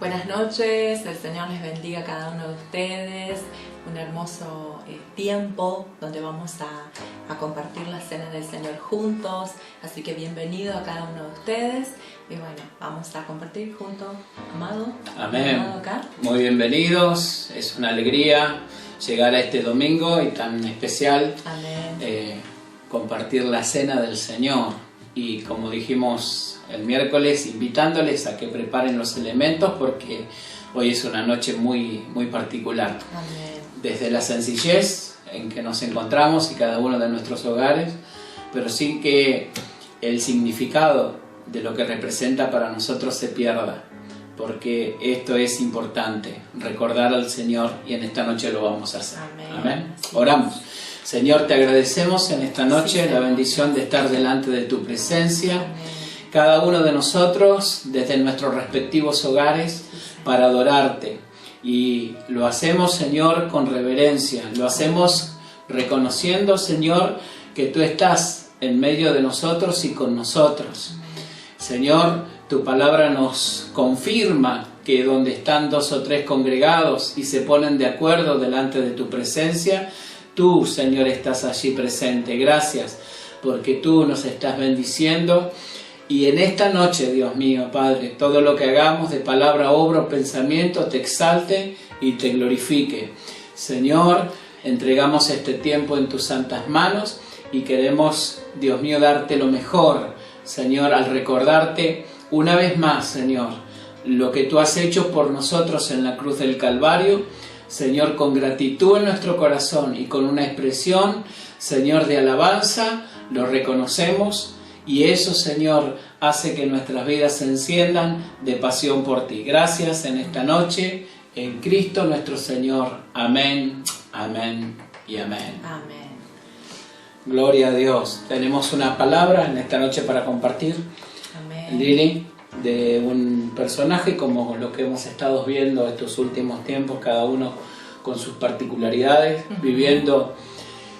Buenas noches, el Señor les bendiga a cada uno de ustedes. Un hermoso tiempo donde vamos a compartir la cena del Señor juntos. Así que bienvenido a cada uno de ustedes. Y bueno, vamos a compartir juntos. Amado. Amén. Amado acá. Muy bienvenidos. Es una alegría llegar a este domingo y tan especial. Amén. Compartir la cena del Señor. Y como dijimos el miércoles, invitándoles a que preparen los elementos porque hoy es una noche muy particular. Amén. Desde la sencillez en que nos encontramos y cada uno de nuestros hogares, pero sin que el significado de lo que representa para nosotros se pierda, porque esto es importante, recordar al Señor, y en esta noche lo vamos a hacer. Amén. Amén. Sí. Oramos. Señor, te agradecemos en esta noche Sí, la bendición de estar delante de tu presencia. Amén. Cada uno de nosotros desde nuestros respectivos hogares para adorarte, y lo hacemos, Señor, con reverencia, lo hacemos reconociendo, Señor, que tú estás en medio de nosotros y con nosotros. Señor, tu palabra nos confirma que donde están dos o tres congregados y se ponen de acuerdo delante de tu presencia, tú, Señor, estás allí presente. Gracias porque tú nos estás bendiciendo. Y en esta noche, Dios mío, Padre, todo lo que hagamos de palabra, obra o pensamiento te exalte y te glorifique. Señor, entregamos este tiempo en tus santas manos y queremos, Dios mío, darte lo mejor, Señor, al recordarte una vez más, Señor, lo que tú has hecho por nosotros en la cruz del Calvario. Señor, con gratitud en nuestro corazón y con una expresión, Señor, de alabanza, lo reconocemos. Y eso, Señor, hace que nuestras vidas se enciendan de pasión por ti. Gracias en esta noche, en Cristo nuestro Señor. Amén, amén y amén. Amén. Gloria a Dios. Tenemos una palabra en esta noche para compartir, Amén. Lili, de un personaje como lo que hemos estado viendo estos últimos tiempos, cada uno con sus particularidades, viviendo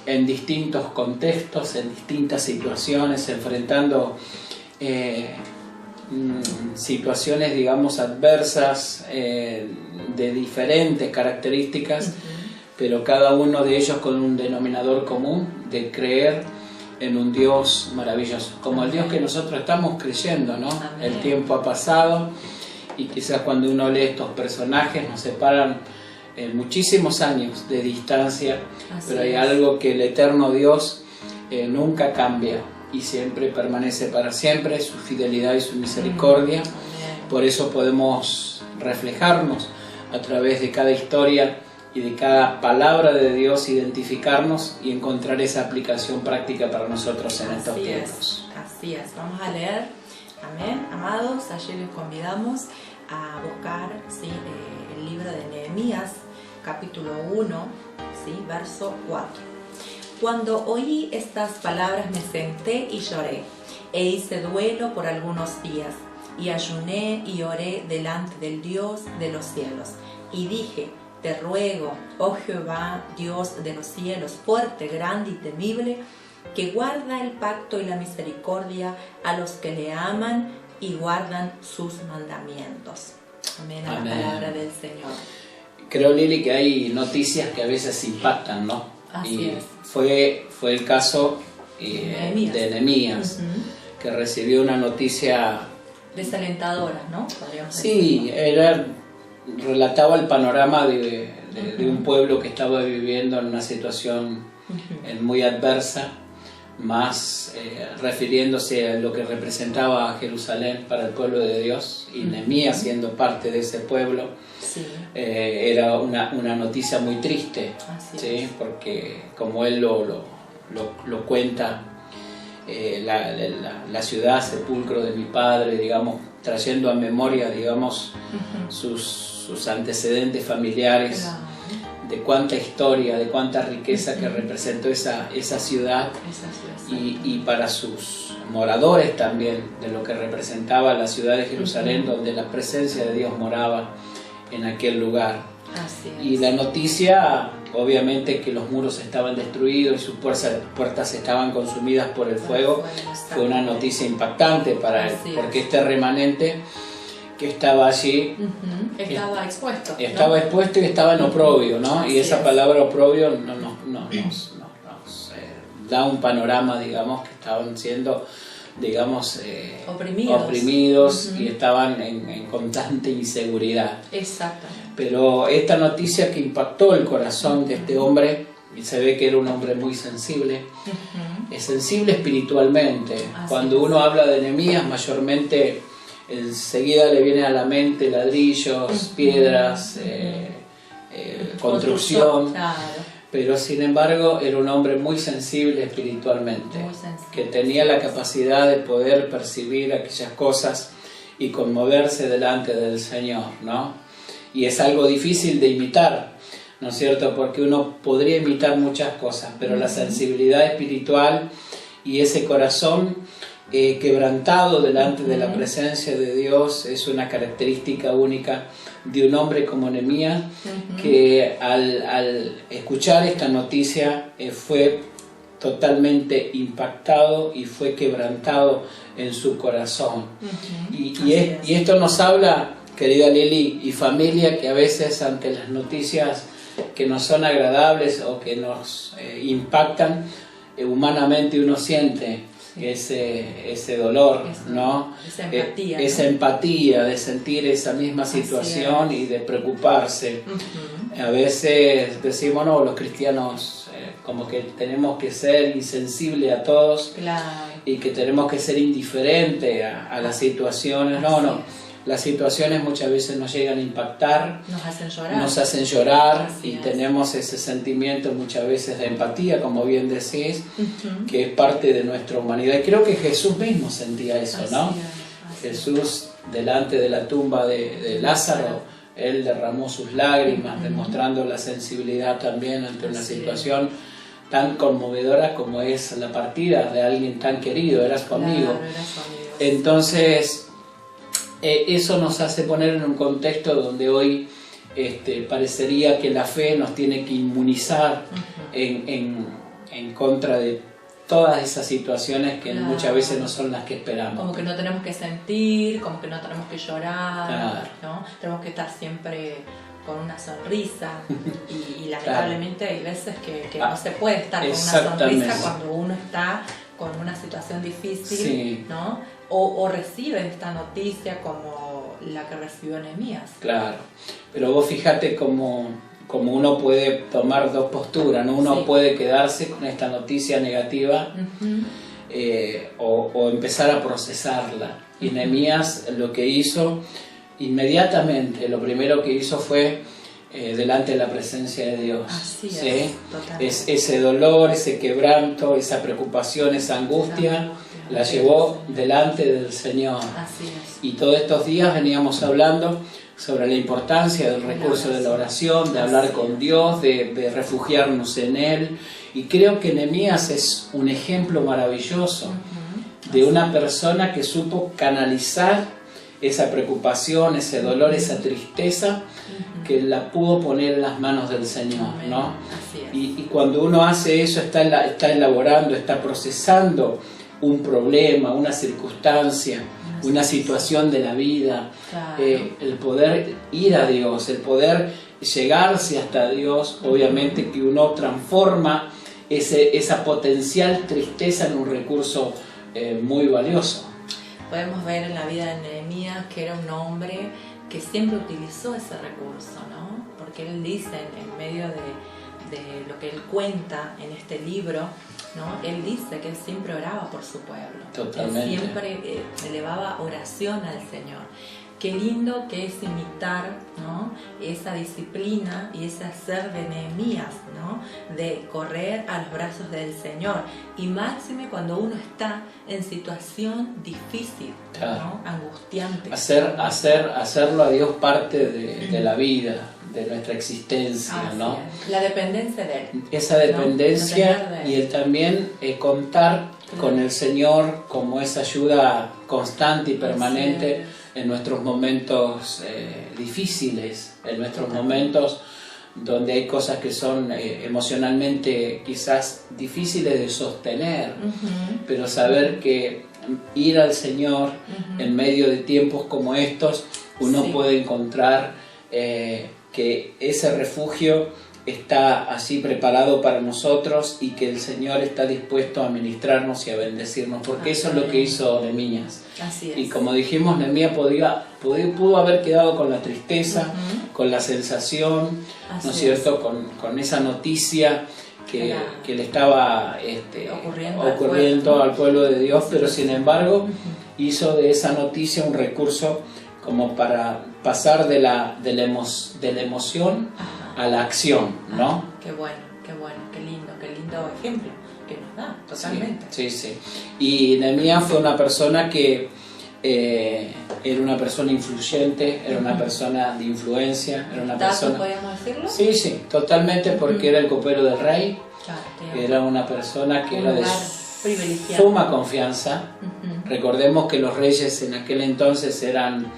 en distintos contextos, en distintas situaciones, enfrentando situaciones, digamos, adversas, de diferentes características, pero cada uno de ellos con un denominador común de creer en un Dios maravilloso, como el Dios que nosotros estamos creyendo, ¿no? Amén. El tiempo ha pasado y quizás cuando uno lee estos personajes nos separan muchísimos años de distancia, pero hay algo que el eterno Dios nunca cambia y siempre permanece para siempre, su fidelidad y su misericordia. Por eso podemos reflejarnos a través de cada historia y de cada palabra de Dios, identificarnos y encontrar esa aplicación práctica para nosotros en estos tiempos. Así es, vamos a leer. Amén, amados, ayer les convidamos a buscar, ¿sí?, el libro de Nehemías, capítulo 1, ¿sí?, verso 4. Cuando oí estas palabras me senté y lloré, e hice duelo por algunos días, y ayuné y oré delante del Dios de los cielos, y dije: te ruego, oh Jehová, Dios de los cielos, fuerte, grande y temible, que guarda el pacto y la misericordia a los que le aman y guardan sus mandamientos. Amén, a la palabra del Señor. Creo, Lili, que hay noticias que a veces impactan, ¿no? Así es. Fue el caso de Nehemías, que recibió una noticia desalentadora, ¿no? Podríamos sí, relataba el panorama de un pueblo que estaba viviendo en una situación muy adversa, más refiriéndose a lo que representaba a Jerusalén para el pueblo de Dios, y Nehemías siendo parte de ese pueblo. Sí. Era una noticia muy triste, ¿sí? Porque como él lo cuenta, la ciudad sepulcro de mi padre, digamos, trayendo a memoria, digamos, sus antecedentes familiares, de cuánta historia, de cuánta riqueza que representó esa ciudad, y para sus moradores también, de lo que representaba la ciudad de Jerusalén, donde la presencia de Dios moraba en aquel lugar. Y la noticia, obviamente, que los muros estaban destruidos y sus puertas estaban consumidas por el fuego, fue una noticia impactante para él, porque este remanente que estaba allí. Estaba expuesto. Estaba expuesto y estaba en oprobio, ¿no? Así Y esa es. palabra oprobio nos da un panorama, digamos, que estaban siendo, digamos, oprimidos y estaban en constante inseguridad. Exactamente. Pero esta noticia que impactó el corazón de este hombre, y se ve que era un hombre muy sensible, es sensible espiritualmente. Así Cuando es. uno habla de Nehemías, mayormente enseguida le viene a la mente ladrillos, piedras, construcción. Claro. Pero sin embargo era un hombre muy sensible espiritualmente, Muy sensible. que tenía la capacidad de poder percibir aquellas cosas y conmoverse delante del Señor, ¿no? Y es algo difícil de imitar, ¿no es cierto? Porque uno podría imitar muchas cosas, pero la sensibilidad espiritual y ese corazón quebrantado delante de la presencia de Dios es una característica única de un hombre como Nehemías, que al escuchar esta noticia fue totalmente impactado y fue quebrantado en su corazón. Y esto nos habla, querida Lili y familia, que a veces ante las noticias que no son agradables o que nos impactan, humanamente uno siente ese dolor, ¿no? Esa empatía de sentir esa misma situación y de preocuparse. A veces decimos, no, los cristianos como que tenemos que ser insensibles a todos, y que tenemos que ser indiferentes a las situaciones. No. Las situaciones muchas veces nos llegan a impactar, nos hacen llorar y tenemos ese sentimiento muchas veces de empatía, como bien decís, que es parte de nuestra humanidad. Y creo que Jesús mismo sentía eso, ¿no? Jesús, delante de la tumba de Lázaro, él derramó sus lágrimas, demostrando la sensibilidad también ante una situación tan conmovedora como es la partida de alguien tan querido, era su amigo. Entonces, eso nos hace poner en un contexto donde hoy parecería que la fe nos tiene que inmunizar en contra de todas esas situaciones que muchas veces no son las que esperamos. Como que no tenemos que sentir, como que no tenemos que llorar, ¿no? Tenemos que estar siempre con una sonrisa y lamentablemente hay veces que no se puede estar con una sonrisa cuando uno está con una situación difícil, ¿no? O recibe esta noticia como la que recibió Nehemías. Claro, pero vos fíjate cómo uno puede tomar dos posturas, ¿no? Uno puede quedarse con esta noticia negativa o empezar a procesarla. Y Nehemías lo que hizo inmediatamente, lo primero que hizo fue delante de la presencia de Dios. Así es ese dolor, ese quebranto, esa preocupación, esa angustia, la llevó delante del Señor. Así es. Y todos estos días veníamos hablando sobre la importancia del recurso de la oración, de hablar con Dios, de refugiarnos en Él. Y creo que Nehemías es un ejemplo maravilloso de una persona que supo canalizar esa preocupación, ese dolor, esa tristeza, que la pudo poner en las manos del Señor, ¿no? Y cuando uno hace eso, está elaborando, está procesando un problema, una circunstancia, una situación de la vida, el poder ir a Dios, el poder llegarse hasta Dios, obviamente que uno transforma esa potencial tristeza en un recurso muy valioso. Podemos ver en la vida de Nehemías que era un hombre que siempre utilizó ese recurso, ¿no? Porque él dice en medio de lo que él cuenta en este libro, ¿no? Él dice que él siempre oraba por su pueblo. Totalmente. Él siempre elevaba oración al Señor. Qué lindo que es imitar, ¿no? Esa disciplina y ese hacer de Nehemías, ¿no? De correr a los brazos del Señor. Y máxime cuando uno está en situación difícil, ¿no? Angustiante. Hacerlo a Dios parte de la vida, de nuestra existencia, ¿no? La dependencia de Él. Esa dependencia y el también contar con el Señor como esa ayuda constante y permanente en nuestros momentos difíciles, en nuestros momentos donde hay cosas que son emocionalmente quizás difíciles de sostener, pero saber que ir al Señor en medio de tiempos como estos uno Sí. puede encontrar que ese refugio está así preparado para nosotros y que el Señor está dispuesto a ministrarnos y a bendecirnos, porque eso es lo que hizo Nehemías. Así es. Y como dijimos, Nehemías pudo haber quedado con la tristeza, Ujú. con la sensación, Así ¿no es es. cierto?, con esa noticia que, Claro. que le estaba Ocurriendo al pueblo de Dios, pero sin embargo Ujú. hizo de esa noticia un recurso como para pasar de la emoción Ajá. a la acción, ¿no? Qué bueno, qué lindo ejemplo que nos da, totalmente. Sí, sí. Y Nehemías fue una persona que era una persona influyente, era una persona de influencia, era una ¿Dato, persona... podríamos decirlo? Sí, sí, totalmente, porque era el copero del rey, Claro, tenía era una persona que un era de lugar privilegiado. suma confianza. Ujú. Recordemos que los reyes en aquel entonces eran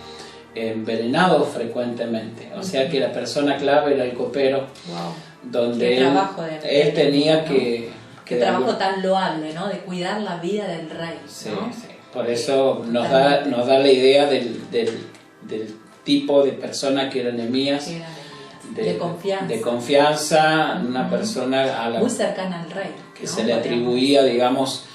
envenenados frecuentemente, o sea que la persona clave era el copero, Wow. donde Qué él, trabajo él tenía ¿no? que Qué de trabajo algún- tan loable, ¿no? De cuidar la vida del rey, Sí, ¿no? sí. Por eso Totalmente. nos da la idea del tipo de persona que era Nehemías, Que era de confianza. de confianza, una Ujú. persona a la Muy cercana al rey. que ¿no? se le Podríamos atribuía, digamos,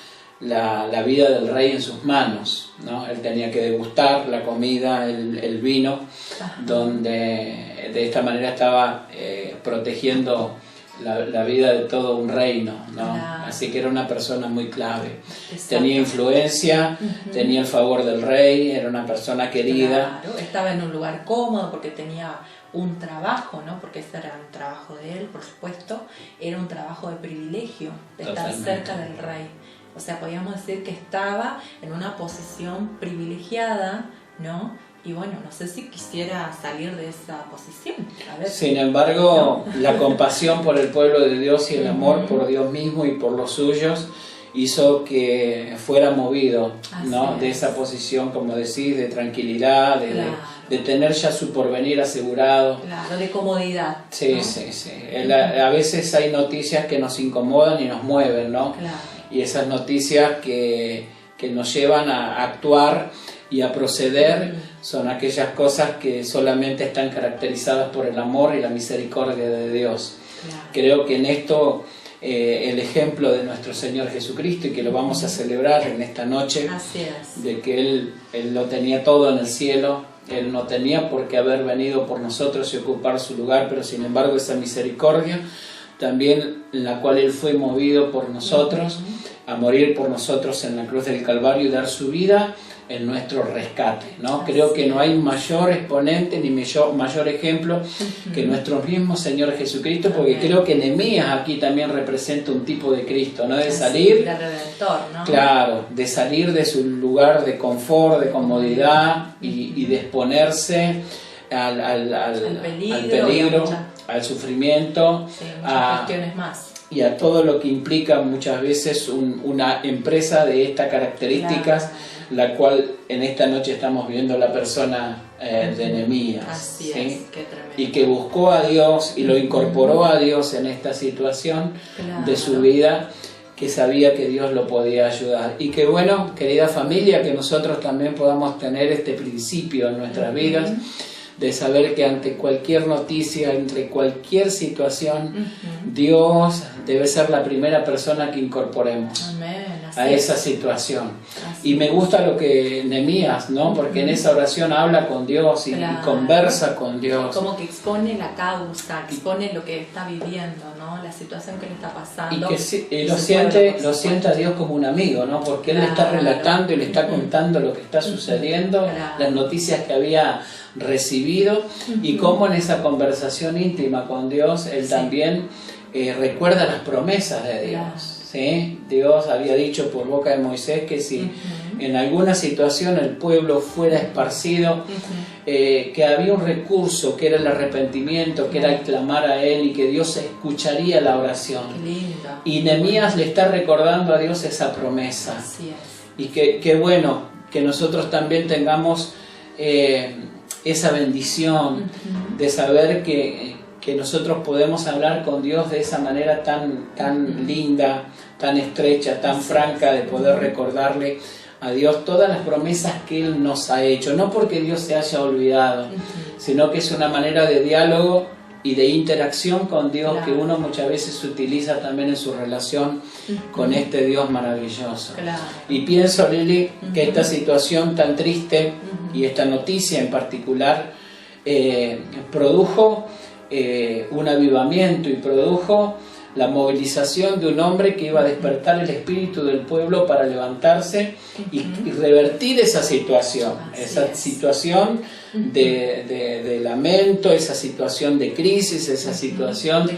la vida del rey en sus manos, ¿no? Él tenía que degustar la comida, el vino, Ajá. donde de esta manera estaba protegiendo la vida de todo un reino, ¿no? Claro. Así que era una persona muy clave. Exacto. Tenía influencia, Ujú. tenía el favor del rey, era una persona querida. Claro, estaba en un lugar cómodo porque tenía un trabajo, ¿no? Porque ese era un trabajo de él, por supuesto. Era un trabajo de privilegio, de estar Totalmente. cerca del rey. O sea, podríamos decir que estaba en una posición privilegiada, ¿no? Y bueno, no sé si quisiera salir de esa posición. A ver. Sin embargo, la compasión por el pueblo de Dios y el amor Ujú. por Dios mismo y por los suyos hizo que fuera movido, ¿no? Así De es. esa posición, como decís, de tranquilidad, Claro. de tener ya su porvenir asegurado. Claro, de comodidad. Sí, ¿no? sí, sí. A veces hay noticias que nos incomodan y nos mueven, ¿no? Claro. Y esas noticias que nos llevan a actuar y a proceder son aquellas cosas que solamente están caracterizadas por el amor y la misericordia de Dios. Claro. Creo que en esto el ejemplo de nuestro Señor Jesucristo, y que lo vamos a celebrar en esta noche, Así es. de que Él lo tenía todo en el cielo, Él no tenía por qué haber venido por nosotros y ocupar su lugar, pero sin embargo esa misericordia, también en la cual Él fue movido por nosotros, a morir por nosotros en la cruz del Calvario y dar su vida en nuestro rescate, ¿no? Así Creo que no hay es. mayor exponente ni mayor ejemplo que nuestro mismo Señor Jesucristo, porque Amén. creo que Nehemías aquí también representa un tipo de Cristo, ¿no? De Así, salir, el Redentor, ¿no? claro, de salir de su lugar de confort, de comodidad y de exponerse al peligro, muchas- al sufrimiento, Sí, muchas a- cuestiones más. y a todo lo que implica muchas veces una empresa de estas características, Claro. la cual en esta noche estamos viendo la persona de Nehemías, Así ¿sí? es, qué tremendo. Y que buscó a Dios y lo incorporó a Dios en esta situación Claro. de su vida, que sabía que Dios lo podía ayudar. Y que bueno, querida familia, que nosotros también podamos tener este principio en nuestras vidas, de saber que ante cualquier noticia, entre cualquier situación, Ujú. Dios debe ser la primera persona que incorporemos Amén. Así a es. esa situación. Así Y me es. gusta lo que Nehemías, ¿no? Porque en esa oración habla con Dios y Claro. conversa con Dios. Como que expone la causa, expone lo que está viviendo, ¿no? La situación que le está Y pasando. que lo Su siente, pueblo, por lo supuesto. siente a Dios como un amigo, ¿no? Porque Él le está Claro. relatando y le está Ujú. contando lo que está sucediendo, Claro. las noticias que había recibido, y cómo en esa conversación íntima con Dios, Él Sí. también recuerda las promesas de Dios. Claro. ¿Sí? Dios había dicho por boca de Moisés que si Ujú. en alguna situación el pueblo fuera esparcido, Ujú. que había un recurso que era el arrepentimiento, que era el clamar a Él y que Dios escucharía la Qué oración. lindo. Y Nehemías le está recordando a Dios esa promesa. Así es. Y que bueno, que nosotros también tengamos esa bendición Ujú. de saber que nosotros podemos hablar con Dios de esa manera tan linda, tan estrecha, tan franca, de poder recordarle a Dios todas las promesas que Él nos ha hecho, no porque Dios se haya olvidado, sino que es una manera de diálogo y de interacción con Dios, claro, que uno muchas veces utiliza también en su relación con este Dios maravilloso. Claro. Y pienso, Lili, que esta situación tan triste y esta noticia en particular produjo un avivamiento y produjo la movilización de un hombre que iba a despertar el espíritu del pueblo para levantarse y revertir esa situación, situación de lamento, esa situación de crisis, esa situación de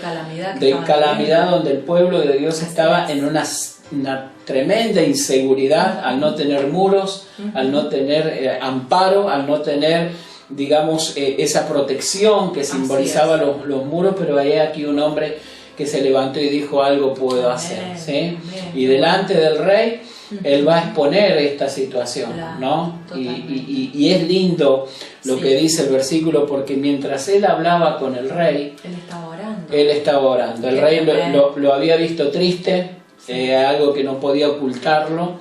calamidad donde el pueblo de Dios estaba en una tremenda inseguridad al no tener muros, al no tener amparo, al no tener, digamos, esa protección que simbolizaba los muros, pero hay aquí un hombre que se levantó y dijo: algo puedo hacer, ¿sí? Y delante del rey él va a exponer esta situación, ¿no? Y es lindo lo que dice el versículo, porque mientras él hablaba con el rey, él estaba orando. El rey lo había visto triste, algo que no podía ocultarlo.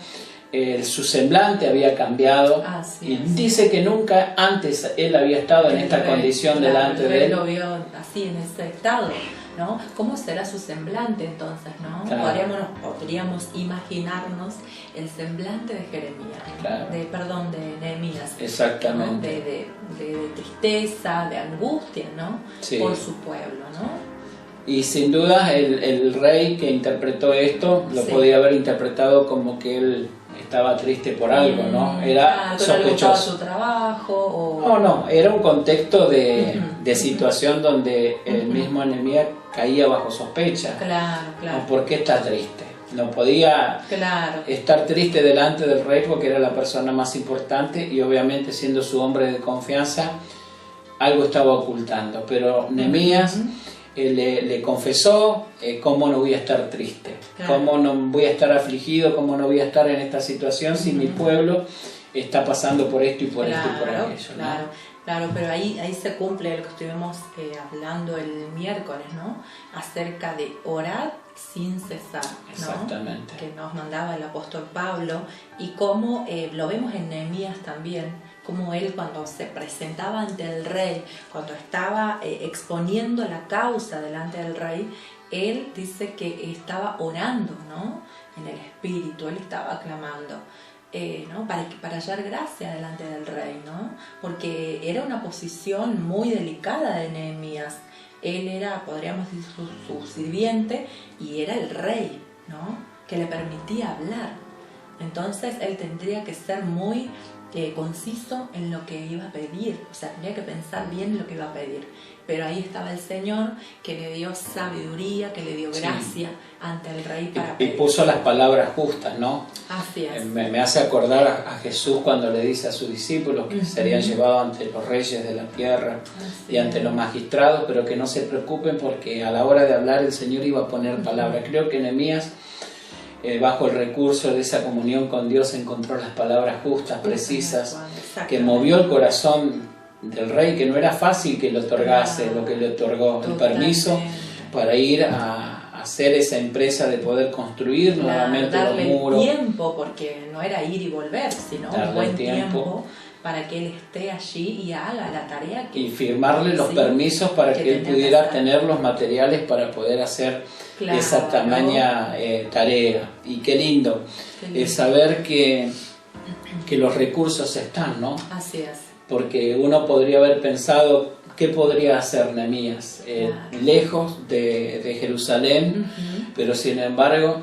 Su semblante había cambiado, y dice que nunca antes él había estado en esta condición delante de él. Lo vio así, en ese estado, ¿no? ¿Cómo será su semblante entonces, no? Claro. Podríamos imaginarnos el semblante de Jeremías, claro, de Nehemías. Exactamente. ¿No? De tristeza, de angustia, ¿no? Sí. Por su pueblo, ¿no? Y sin duda el rey que interpretó esto lo podía haber interpretado como que él estaba triste por algo, ¿no? Era sospechoso. Su trabajo, No, era un contexto de situación donde el mismo Nehemías caía bajo sospecha. Claro. ¿Por qué está triste? No podía estar triste delante del rey porque era la persona más importante y obviamente, siendo su hombre de confianza, algo estaba ocultando. Pero Nehemías le confesó: ¿cómo no voy a estar triste? ¿Cómo no voy a estar afligido? ¿Cómo no voy a estar en esta situación si mi pueblo está pasando por esto y por esto y por aquello, ¿no? Claro, pero ahí se cumple lo que estuvimos hablando el miércoles, ¿no? Acerca de orar sin cesar, ¿no? Exactamente. Que nos mandaba el apóstol Pablo, y cómo lo vemos en Nehemías también, como él, cuando se presentaba ante el rey, cuando estaba exponiendo la causa delante del rey, él dice que estaba orando, ¿no? En el espíritu, él estaba clamando, ¿no? Para hallar gracia delante del rey, ¿no? Porque era una posición muy delicada de Nehemías. Él era, podríamos decir, su sirviente, y era el rey, ¿no? Que le permitía hablar. Entonces él tendría que ser muy conciso en lo que iba a pedir, o sea, tenía que pensar bien en lo que iba a pedir. Pero ahí estaba el Señor, que le dio sabiduría, que le dio gracia ante el rey para pedir. Y puso las palabras justas, ¿no? Así es. Me hace acordar a Jesús cuando le dice a sus discípulos que serían llevados ante los reyes de la tierra y ante los magistrados, pero que no se preocupen porque a la hora de hablar el Señor iba a poner palabras. Creo que Nehemías, bajo el recurso de esa comunión con Dios, encontró las palabras justas, precisas, que movió el corazón del rey, que no era fácil que le otorgase lo que le otorgó, el permiso para ir a hacer esa empresa de poder construir nuevamente los muros. Darle tiempo, porque no era ir y volver, sino un buen tiempo para que él esté allí y haga la tarea y firmarle los permisos para que él pudiera tener los materiales para poder hacer esa tamaña tarea. Y qué lindo es saber que los recursos están, ¿no? Así es. Porque uno podría haber pensado: ¿qué podría hacer Nehemías? Lejos de Jerusalén, pero sin embargo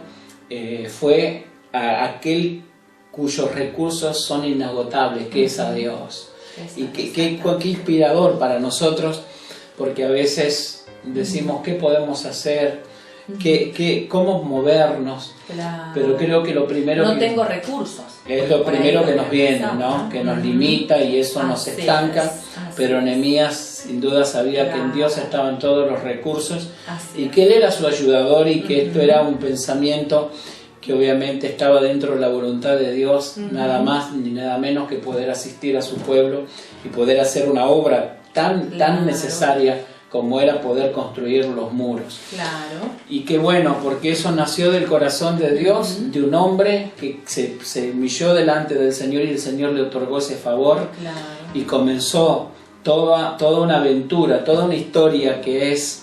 fue a aquel cuyos recursos son inagotables, que es a Dios. Y qué inspirador para nosotros, porque a veces decimos: ¿qué podemos hacer? ¿Cómo movernos? Pero creo que lo primero tengo recursos. Es lo primero que nos viene, ¿no? Que nos limita, y eso nos estanca. Pero Nehemías sin duda sabía que en Dios estaban todos los recursos y que Él era su ayudador, y que esto era un pensamiento que obviamente estaba dentro de la voluntad de Dios, nada más ni nada menos que poder asistir a su pueblo y poder hacer una obra tan necesaria como era poder construir los muros. Claro. Y qué bueno, porque eso nació del corazón de Dios, de un hombre que se humilló delante del Señor y el Señor le otorgó ese favor. Claro. Y comenzó toda una aventura, toda una historia que es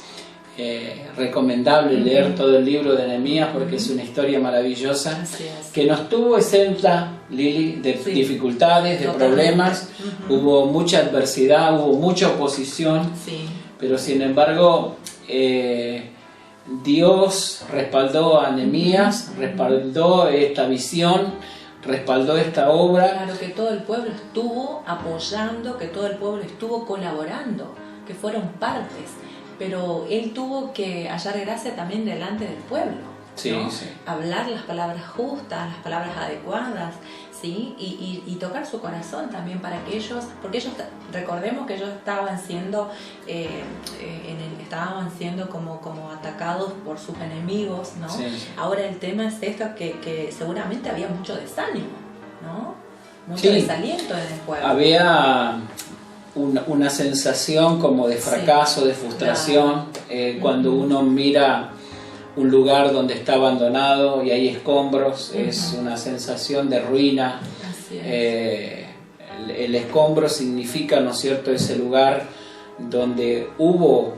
recomendable leer todo el libro de Nehemías, porque es una historia maravillosa. Así es. Que no estuvo exenta, Lili, de dificultades, de problemas. Hubo mucha adversidad, hubo mucha oposición. Sí. Pero sin embargo, Dios respaldó a Nehemías, respaldó esta visión, respaldó esta obra. Claro, que todo el pueblo estuvo apoyando, que todo el pueblo estuvo colaborando, que fueron partes, pero él tuvo que hallar gracia también delante del pueblo, ¿no? Sí, sí. Hablar las palabras justas, las palabras adecuadas, ¿sí? Y tocar su corazón también para que ellos, porque ellos, recordemos que ellos estaban siendo como atacados por sus enemigos, ¿no? Sí, sí. Ahora el tema es esto, que seguramente había mucho desánimo, ¿no? Mucho Sí. desaliento en el pueblo. Había una sensación como de fracaso, Sí. de frustración, cuando uno mira un lugar donde está abandonado y hay escombros, es una sensación de ruina. Así es. El escombro significa, ¿no es cierto?, ese lugar donde hubo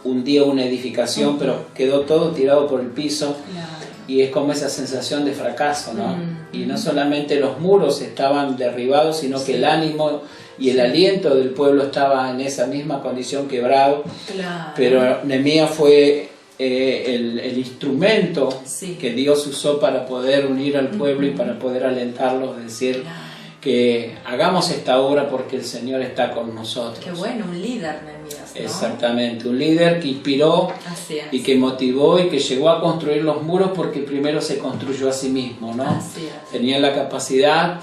un día una edificación, pero quedó todo tirado por el piso. Claro. Y es como esa sensación de fracaso, ¿no? Y no solamente los muros estaban derribados, sino que el ánimo y el aliento del pueblo estaba en esa misma condición, quebrado. Claro. Pero Nehemías fue el instrumento Sí. que Dios usó para poder unir al pueblo y para poder alentarlos, decir que hagamos esta obra porque el Señor está con nosotros. Qué bueno, un líder, Nehemías, ¿no? Exactamente, un líder que inspiró Así es. y que motivó y que llegó a construir los muros porque primero se construyó a sí mismo, ¿no? Así es. Tenía la capacidad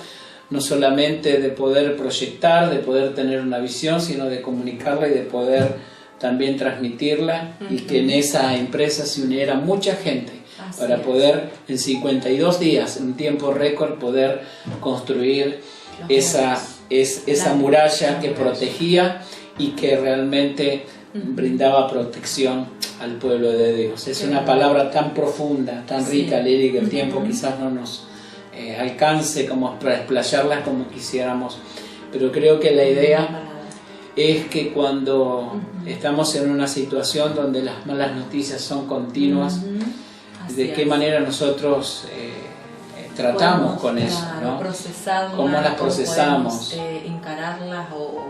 no solamente de poder proyectar, de poder tener una visión, sino de comunicarla y de poder también transmitirla, y que en esa empresa se uniera mucha gente Así para es. poder en 52 días, en un tiempo récord, poder construir Los esa La- muralla la que muralla. protegía y que realmente brindaba protección al pueblo de Dios. Es Qué una bueno. palabra tan profunda, tan Sí. rica, Lili, que el tiempo quizás no nos alcance como para explayarla como quisiéramos, pero creo que la idea es que cuando estamos en una situación donde las malas noticias son continuas, Así de qué es. manera nosotros tratamos Podemos, con eso, claro, ¿no? procesarlas, ¿Cómo las o procesamos? podemos, encararlas o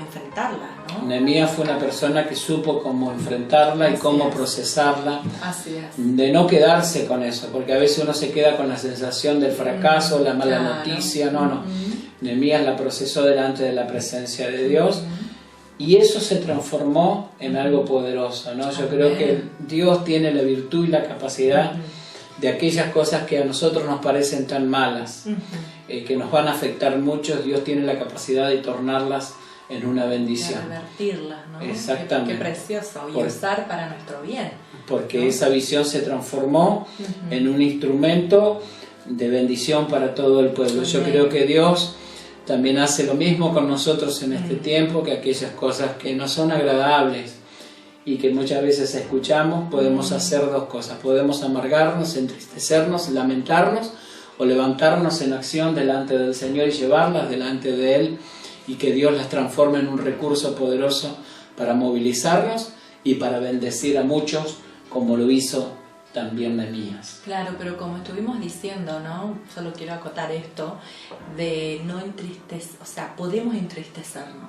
enfrentarlas, ¿no? Nehemías fue una persona que supo cómo enfrentarla y Así cómo es. procesarla, Así es. de no quedarse con eso, porque a veces uno se queda con la sensación del fracaso, la mala Claro. noticia, no. Nehemías la procesó delante de la presencia de Dios y eso se transformó en algo poderoso, ¿no? Yo Amén. creo que Dios tiene la virtud y la capacidad de aquellas cosas que a nosotros nos parecen tan malas, que nos van a afectar mucho. Dios tiene la capacidad de tornarlas en una bendición. De revertirlas, ¿no? Exactamente. Qué precioso, y Por- usar para nuestro bien. Porque ¿no? esa visión se transformó en un instrumento de bendición para todo el pueblo. Yo Amén. creo que Dios también hace lo mismo con nosotros en este tiempo, que aquellas cosas que no son agradables y que muchas veces escuchamos, podemos hacer dos cosas: podemos amargarnos, entristecernos, lamentarnos, o levantarnos en acción delante del Señor y llevarlas delante de Él, y que Dios las transforme en un recurso poderoso para movilizarnos y para bendecir a muchos, como lo hizo también Nehemías. Claro, pero como estuvimos diciendo, ¿no? Solo quiero acotar esto, de no entristecer, o sea, podemos entristecernos.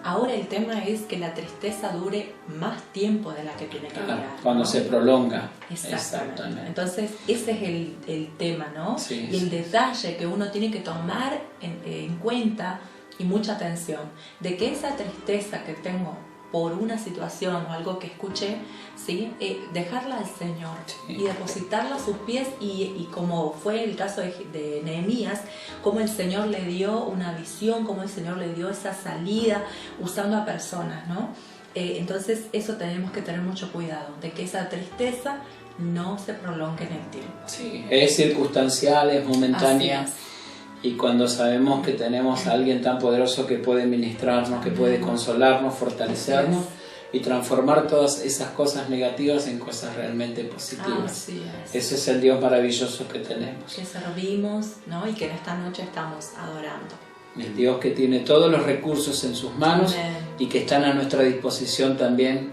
Ahora el tema es que la tristeza dure más tiempo de la que tiene que durar. Cuando ¿no? se prolonga. Exactamente. Entonces ese es el tema, ¿no? Sí, y el sí. detalle que uno tiene que tomar en cuenta y mucha atención, de que esa tristeza que tengo por una situación o algo que escuché, ¿sí? Dejarla al Señor Sí. y depositarla a sus pies, y como fue el caso de Nehemías, como el Señor le dio una visión, como el Señor le dio esa salida usando a personas, ¿no? Entonces eso tenemos que tener mucho cuidado, de que esa tristeza no se prolongue en el tiempo. Sí, es circunstancial, es momentánea. Así es. Y cuando sabemos que tenemos a alguien tan poderoso que puede ministrarnos, que puede consolarnos, fortalecernos, y transformar todas esas cosas negativas en cosas realmente positivas. Así es. Ese es el Dios maravilloso que tenemos. Que servimos, ¿no? Y que en esta noche estamos adorando. El Dios que tiene todos los recursos en sus manos. Amén. Y que están a nuestra disposición también,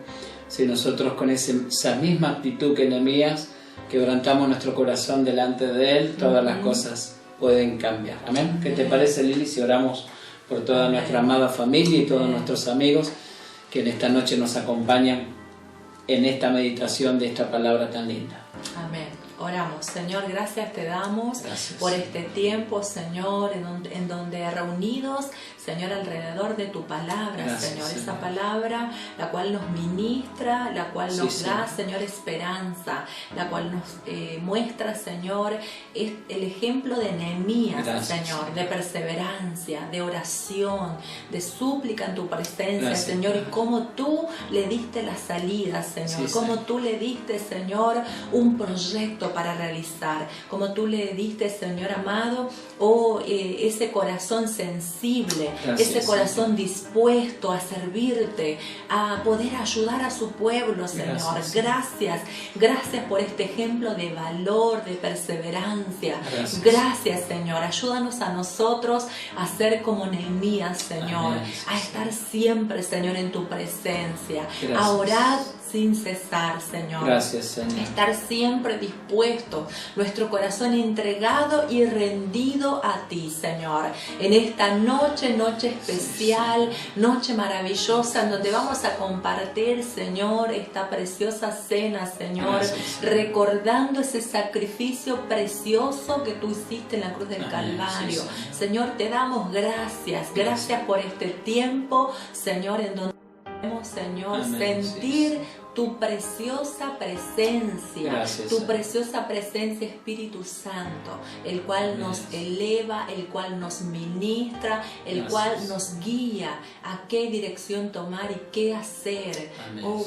si nosotros con esa misma actitud que Nehemías quebrantamos nuestro corazón delante de Él, todas las cosas pueden cambiar. Amén. ¿Qué te parece, Lili, si oramos por toda nuestra amada familia y todos nuestros amigos que en esta noche nos acompañan en esta meditación de esta palabra tan linda? Amén. Oramos. Señor, gracias te damos por este tiempo, Señor, en donde reunidos, Señor, alrededor de tu palabra, Señor. Esa palabra, la cual nos ministra, la cual nos da, Señor, esperanza, la cual nos muestra, Señor, es el ejemplo de Nehemías, Señor, de perseverancia, de oración, de súplica en tu presencia, Señor, y cómo tú le diste la salida, Señor, cómo tú le diste, Señor, un proyecto para realizar, como tú le diste, Señor amado, ese corazón sensible, ese corazón dispuesto a servirte, a poder ayudar a su pueblo, Señor. Gracias por este ejemplo de valor, de perseverancia. Gracias, Señor. Ayúdanos a nosotros a ser como Nehemías, Señor, a estar siempre, Señor, en tu presencia, a orar sin cesar, Señor. Gracias, Señor. Estar siempre dispuesto, nuestro corazón entregado y rendido a ti, Señor. En esta noche especial, noche maravillosa, en donde vamos a compartir, Señor, esta preciosa cena, Señor, recordando ese sacrificio precioso que tú hiciste en la cruz del Calvario. Señor, te damos gracias. Gracias por este tiempo, Señor, en donde podemos, Señor, sentir tu preciosa presencia, tu preciosa presencia, Espíritu Santo, el cual nos eleva, el cual nos ministra, el cual nos guía a qué dirección tomar y qué hacer. Oh,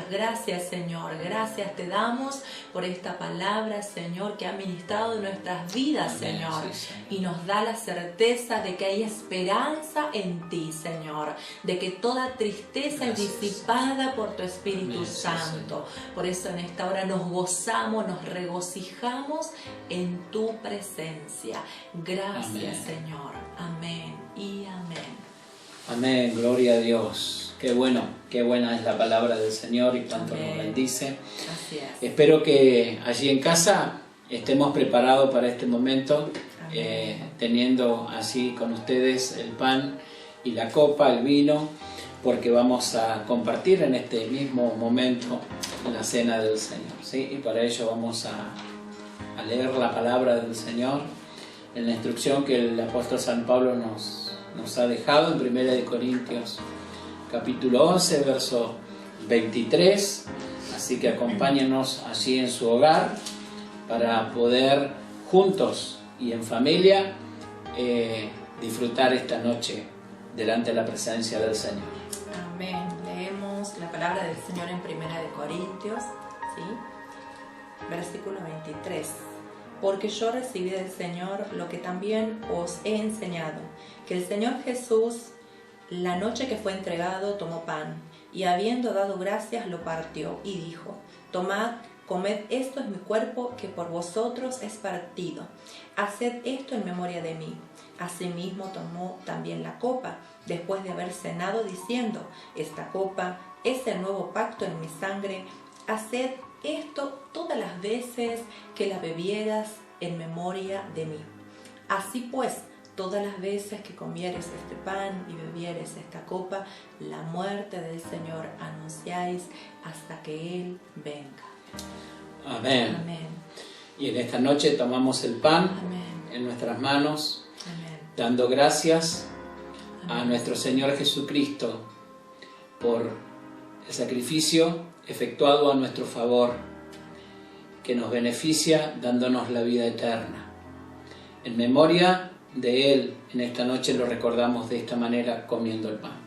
gracias, Señor. Gracias te damos por esta palabra, Señor, que ha ministrado en nuestras vidas, Señor, y nos da la certeza de que hay esperanza en ti, Señor, de que toda tristeza es disipada por tu Espíritu Santo. Por eso en esta hora nos gozamos, nos regocijamos en tu presencia. Gracias, Señor. Amén y amén. Amén, gloria a Dios. Qué bueno, qué buena es la palabra del Señor y cuánto nos bendice. Así es. Espero que allí en casa estemos preparados para este momento, teniendo así con ustedes el pan y la copa, el vino, porque vamos a compartir en este mismo momento la cena del Señor, ¿sí? Y para ello vamos a leer la palabra del Señor en la instrucción que el apóstol San Pablo nos ha dejado en 1 Corintios capítulo 11, verso 23. Así que acompáñenos allí en su hogar para poder juntos y en familia disfrutar esta noche delante de la presencia del Señor. Amén. Leemos la palabra del Señor en 1 Corintios, ¿sí? Versículo 23. Porque yo recibí del Señor lo que también os he enseñado, que el Señor Jesús, la noche que fue entregado, tomó pan, y habiendo dado gracias, lo partió, y dijo: tomad, comed, esto es mi cuerpo, que por vosotros es partido. Haced esto en memoria de mí. Asimismo tomó también la copa, después de haber cenado, diciendo: esta copa es el nuevo pacto en mi sangre. Haced esto todas las veces que la bebieras en memoria de mí. Así pues, todas las veces que comieres este pan y bebieres esta copa, la muerte del Señor anunciáis hasta que Él venga. Amén. Amén. Y en esta noche tomamos el pan en nuestras manos, dando gracias a nuestro Señor Jesucristo por el sacrificio efectuado a nuestro favor, que nos beneficia dándonos la vida eterna. En memoria de Él, en esta noche lo recordamos de esta manera, comiendo el pan.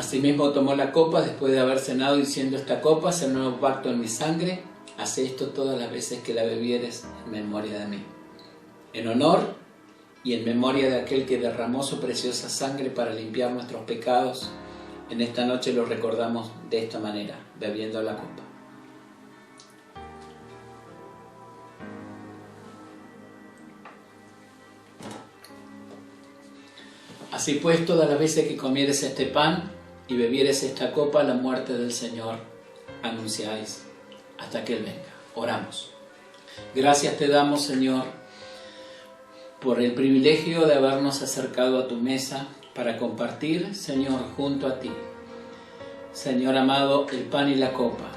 Asimismo tomó la copa después de haber cenado, diciendo: esta copa es el nuevo pacto en mi sangre. Haz esto todas las veces que la bebieres en memoria de mí. En honor y en memoria de aquel que derramó su preciosa sangre para limpiar nuestros pecados, en esta noche lo recordamos de esta manera, bebiendo la copa. Así pues, todas las veces que comieres este pan y bebieres esta copa, la muerte del Señor anunciáis hasta que Él venga. Oramos. Gracias te damos, Señor, por el privilegio de habernos acercado a tu mesa para compartir, Señor, junto a ti, Señor amado, el pan y la copa.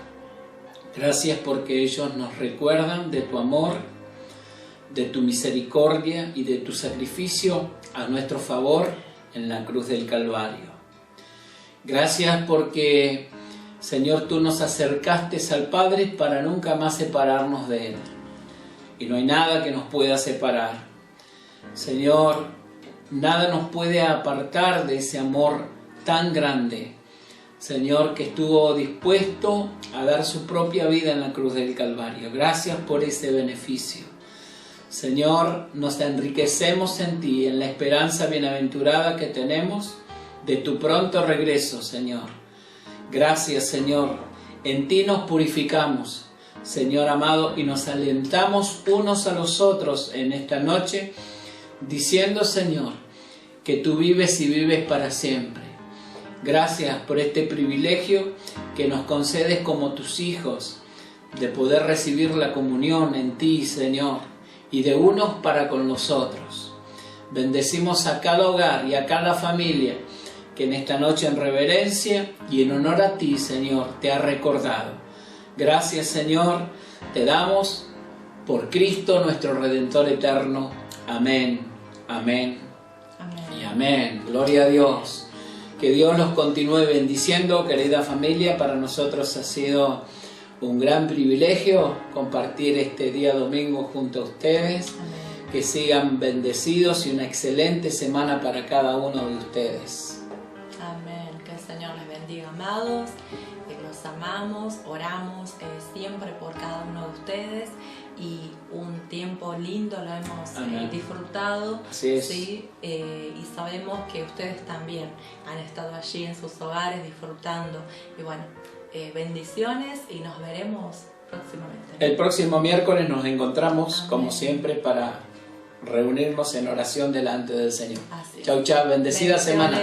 Gracias porque ellos nos recuerdan de tu amor, de tu misericordia y de tu sacrificio a nuestro favor en la cruz del Calvario. Gracias porque, Señor, tú nos acercaste al Padre para nunca más separarnos de Él. Y no hay nada que nos pueda separar. Señor, nada nos puede apartar de ese amor tan grande, Señor, que estuvo dispuesto a dar su propia vida en la cruz del Calvario. Gracias por ese beneficio. Señor, nos enriquecemos en ti, en la esperanza bienaventurada que tenemos de tu pronto regreso, Señor. Gracias, Señor. En ti nos purificamos, Señor amado, y nos alentamos unos a los otros en esta noche, diciendo, Señor, que tú vives y vives para siempre. Gracias por este privilegio que nos concedes como tus hijos, de poder recibir la comunión en ti, Señor, y de unos para con los otros. Bendecimos a cada hogar y a cada familia que en esta noche en reverencia y en honor a ti, Señor, te ha recordado. Gracias, Señor, te damos por Cristo nuestro Redentor eterno. Amén, amén, amén y amén. Gloria a Dios. Que Dios los continúe bendiciendo, querida familia. Para nosotros ha sido un gran privilegio compartir este día domingo junto a ustedes. Amén. Que sigan bendecidos y una excelente semana para cada uno de ustedes. Amén. Que el Señor les bendiga, amados. Los amamos, oramos siempre por cada uno de ustedes. Y un tiempo lindo lo hemos disfrutado. Así es. ¿Sí? Y sabemos que ustedes también han estado allí en sus hogares disfrutando. Y bueno, bendiciones y nos veremos próximamente. El próximo miércoles nos encontramos, como siempre, para reunirnos en oración delante del Señor. Chau, chau, bendecida semana.